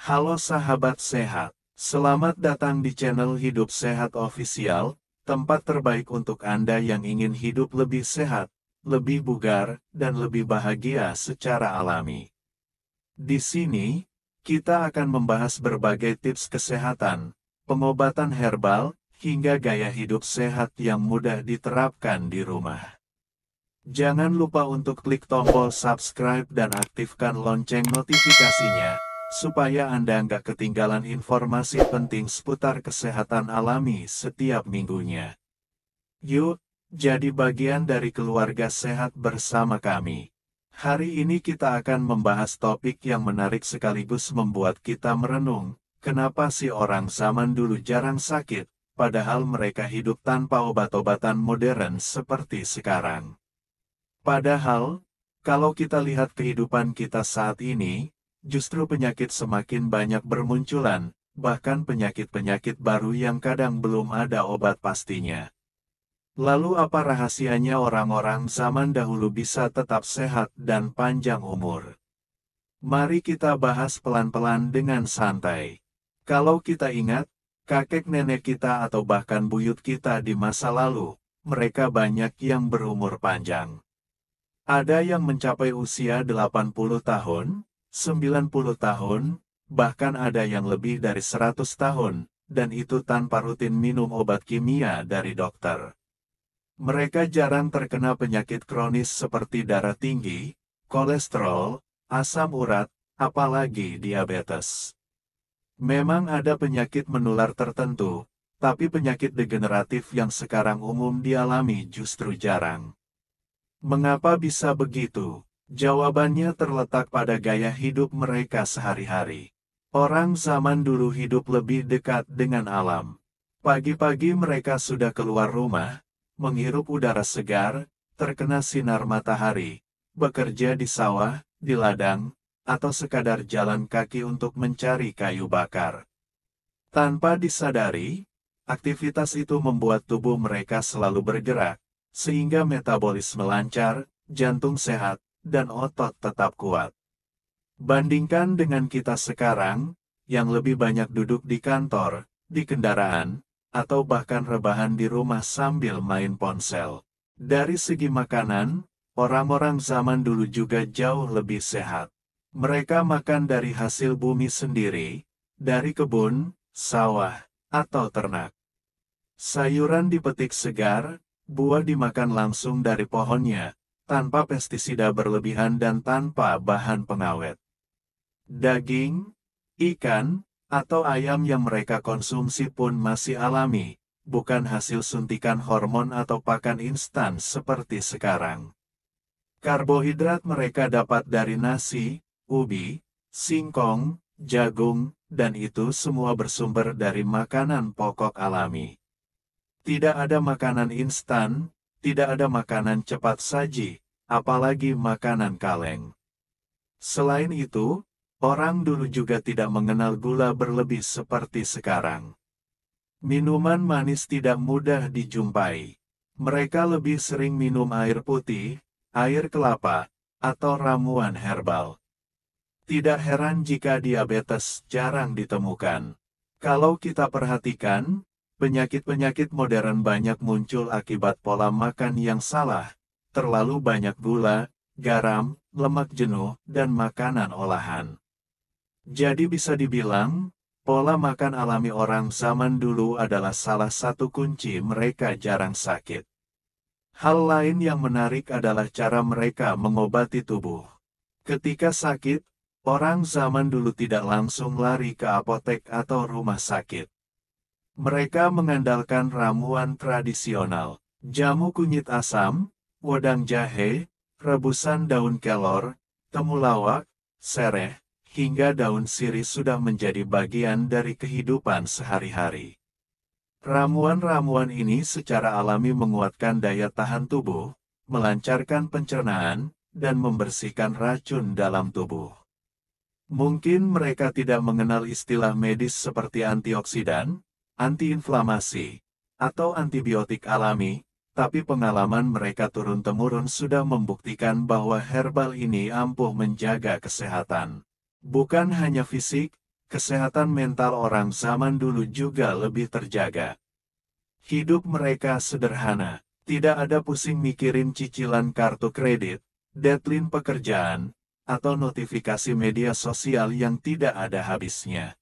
Halo sahabat sehat, selamat datang di channel Hidup Sehat Official, tempat terbaik untuk Anda yang ingin hidup lebih sehat, lebih bugar, dan lebih bahagia secara alami. Di sini, kita akan membahas berbagai tips kesehatan, pengobatan herbal, hingga gaya hidup sehat yang mudah diterapkan di rumah. Jangan lupa untuk klik tombol subscribe dan aktifkan lonceng notifikasinya, supaya Anda nggak ketinggalan informasi penting seputar kesehatan alami setiap minggunya. Yuk, jadi bagian dari keluarga sehat bersama kami. Hari ini kita akan membahas topik yang menarik sekaligus membuat kita merenung, kenapa sih orang zaman dulu jarang sakit, padahal mereka hidup tanpa obat-obatan modern seperti sekarang. Padahal, kalau kita lihat kehidupan kita saat ini, justru penyakit semakin banyak bermunculan, bahkan penyakit-penyakit baru yang kadang belum ada obat pastinya. Lalu apa rahasianya orang-orang zaman dahulu bisa tetap sehat dan panjang umur? Mari kita bahas pelan-pelan dengan santai. Kalau kita ingat, kakek nenek kita atau bahkan buyut kita di masa lalu, mereka banyak yang berumur panjang. Ada yang mencapai usia 80 tahun, 90 tahun, bahkan ada yang lebih dari 100 tahun, dan itu tanpa rutin minum obat kimia dari dokter. Mereka jarang terkena penyakit kronis seperti darah tinggi, kolesterol, asam urat, apalagi diabetes. Memang ada penyakit menular tertentu, tapi penyakit degeneratif yang sekarang umum dialami justru jarang. Mengapa bisa begitu? Jawabannya terletak pada gaya hidup mereka sehari-hari. Orang zaman dulu hidup lebih dekat dengan alam. Pagi-pagi mereka sudah keluar rumah, menghirup udara segar, terkena sinar matahari, bekerja di sawah, di ladang, atau sekadar jalan kaki untuk mencari kayu bakar. Tanpa disadari, aktivitas itu membuat tubuh mereka selalu bergerak, sehingga metabolisme lancar, jantung sehat, dan otot tetap kuat. Bandingkan dengan kita sekarang, yang lebih banyak duduk di kantor, di kendaraan, atau bahkan rebahan di rumah sambil main ponsel. Dari segi makanan, orang-orang zaman dulu juga jauh lebih sehat. Mereka makan dari hasil bumi sendiri, dari kebun, sawah, atau ternak. Sayuran dipetik segar, buah dimakan langsung dari pohonnya, tanpa pestisida berlebihan dan tanpa bahan pengawet. Daging, ikan, atau ayam yang mereka konsumsi pun masih alami, bukan hasil suntikan hormon atau pakan instan seperti sekarang. Karbohidrat mereka dapat dari nasi, ubi, singkong, jagung, dan itu semua bersumber dari makanan pokok alami. Tidak ada makanan instan, tidak ada makanan cepat saji, apalagi makanan kaleng. Selain itu, orang dulu juga tidak mengenal gula berlebih seperti sekarang. Minuman manis tidak mudah dijumpai. Mereka lebih sering minum air putih, air kelapa, atau ramuan herbal. Tidak heran jika diabetes jarang ditemukan. Kalau kita perhatikan, penyakit-penyakit modern banyak muncul akibat pola makan yang salah, terlalu banyak gula, garam, lemak jenuh, dan makanan olahan. Jadi bisa dibilang, pola makan alami orang zaman dulu adalah salah satu kunci mereka jarang sakit. Hal lain yang menarik adalah cara mereka mengobati tubuh. Ketika sakit, orang zaman dulu tidak langsung lari ke apotek atau rumah sakit. Mereka mengandalkan ramuan tradisional, jamu kunyit asam, wedang jahe, rebusan daun kelor, temulawak, sereh, hingga daun sirih sudah menjadi bagian dari kehidupan sehari-hari. Ramuan-ramuan ini secara alami menguatkan daya tahan tubuh, melancarkan pencernaan, dan membersihkan racun dalam tubuh. Mungkin mereka tidak mengenal istilah medis seperti antioksidan, antiinflamasi, atau antibiotik alami, tapi pengalaman mereka turun-temurun sudah membuktikan bahwa herbal ini ampuh menjaga kesehatan. Bukan hanya fisik, kesehatan mental orang zaman dulu juga lebih terjaga. Hidup mereka sederhana, tidak ada pusing mikirin cicilan kartu kredit, deadline pekerjaan, atau notifikasi media sosial yang tidak ada habisnya.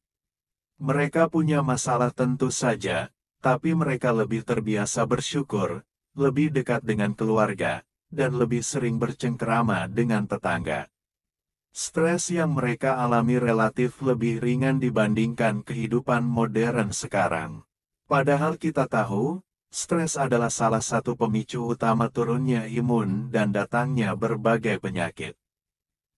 Mereka punya masalah tentu saja, tapi mereka lebih terbiasa bersyukur, lebih dekat dengan keluarga, dan lebih sering bercengkerama dengan tetangga. Stres yang mereka alami relatif lebih ringan dibandingkan kehidupan modern sekarang. Padahal kita tahu, stres adalah salah satu pemicu utama turunnya imun dan datangnya berbagai penyakit.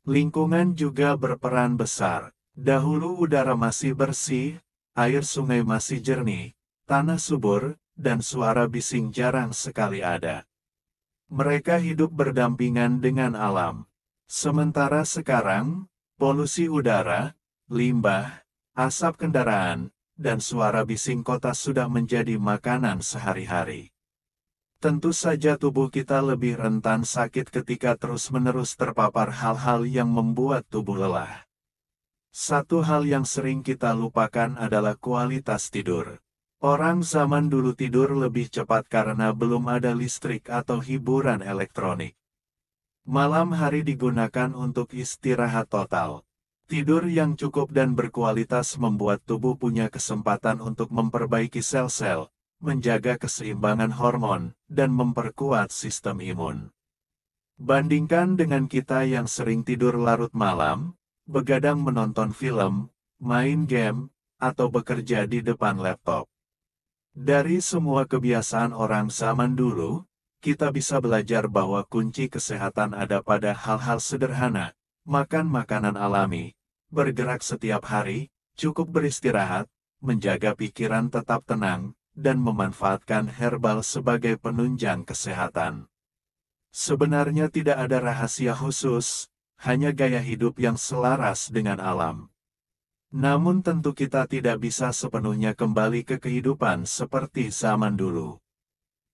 Lingkungan juga berperan besar. Dahulu udara masih bersih, air sungai masih jernih, tanah subur, dan suara bising jarang sekali ada. Mereka hidup berdampingan dengan alam. Sementara sekarang, polusi udara, limbah, asap kendaraan, dan suara bising kota sudah menjadi makanan sehari-hari. Tentu saja tubuh kita lebih rentan sakit ketika terus-menerus terpapar hal-hal yang membuat tubuh lelah. Satu hal yang sering kita lupakan adalah kualitas tidur. Orang zaman dulu tidur lebih cepat karena belum ada listrik atau hiburan elektronik. Malam hari digunakan untuk istirahat total. Tidur yang cukup dan berkualitas membuat tubuh punya kesempatan untuk memperbaiki sel-sel, menjaga keseimbangan hormon, dan memperkuat sistem imun. Bandingkan dengan kita yang sering tidur larut malam, begadang menonton film, main game, atau bekerja di depan laptop. Dari semua kebiasaan orang zaman dulu, kita bisa belajar bahwa kunci kesehatan ada pada hal-hal sederhana, makan makanan alami, bergerak setiap hari, cukup beristirahat, menjaga pikiran tetap tenang, dan memanfaatkan herbal sebagai penunjang kesehatan. Sebenarnya tidak ada rahasia khusus, hanya gaya hidup yang selaras dengan alam. Namun tentu kita tidak bisa sepenuhnya kembali ke kehidupan seperti zaman dulu.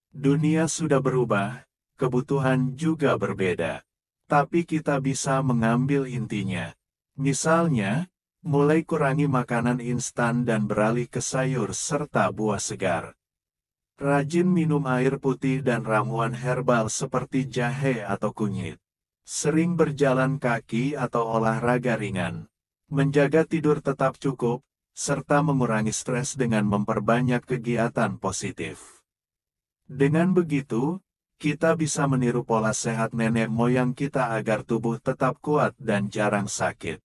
Dunia sudah berubah, kebutuhan juga berbeda. Tapi kita bisa mengambil intinya. Misalnya, mulai kurangi makanan instan dan beralih ke sayur serta buah segar. Rajin minum air putih dan ramuan herbal seperti jahe atau kunyit. Sering berjalan kaki atau olahraga ringan. Menjaga tidur tetap cukup, serta mengurangi stres dengan memperbanyak kegiatan positif. Dengan begitu, kita bisa meniru pola sehat nenek moyang kita agar tubuh tetap kuat dan jarang sakit.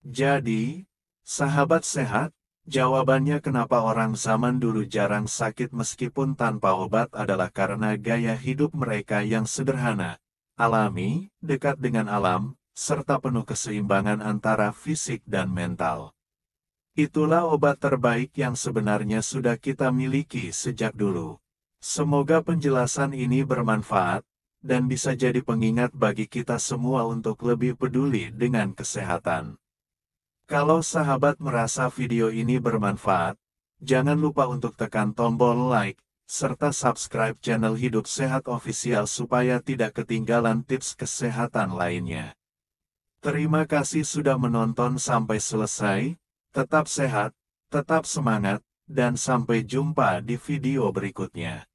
Jadi, sahabat sehat, jawabannya kenapa orang zaman dulu jarang sakit meskipun tanpa obat adalah karena gaya hidup mereka yang sederhana, alami, dekat dengan alam, serta penuh keseimbangan antara fisik dan mental. Itulah obat terbaik yang sebenarnya sudah kita miliki sejak dulu. Semoga penjelasan ini bermanfaat, dan bisa jadi pengingat bagi kita semua untuk lebih peduli dengan kesehatan. Kalau sahabat merasa video ini bermanfaat, jangan lupa untuk tekan tombol like, serta subscribe channel Hidup Sehat Official supaya tidak ketinggalan tips kesehatan lainnya. Terima kasih sudah menonton sampai selesai, tetap sehat, tetap semangat, dan sampai jumpa di video berikutnya.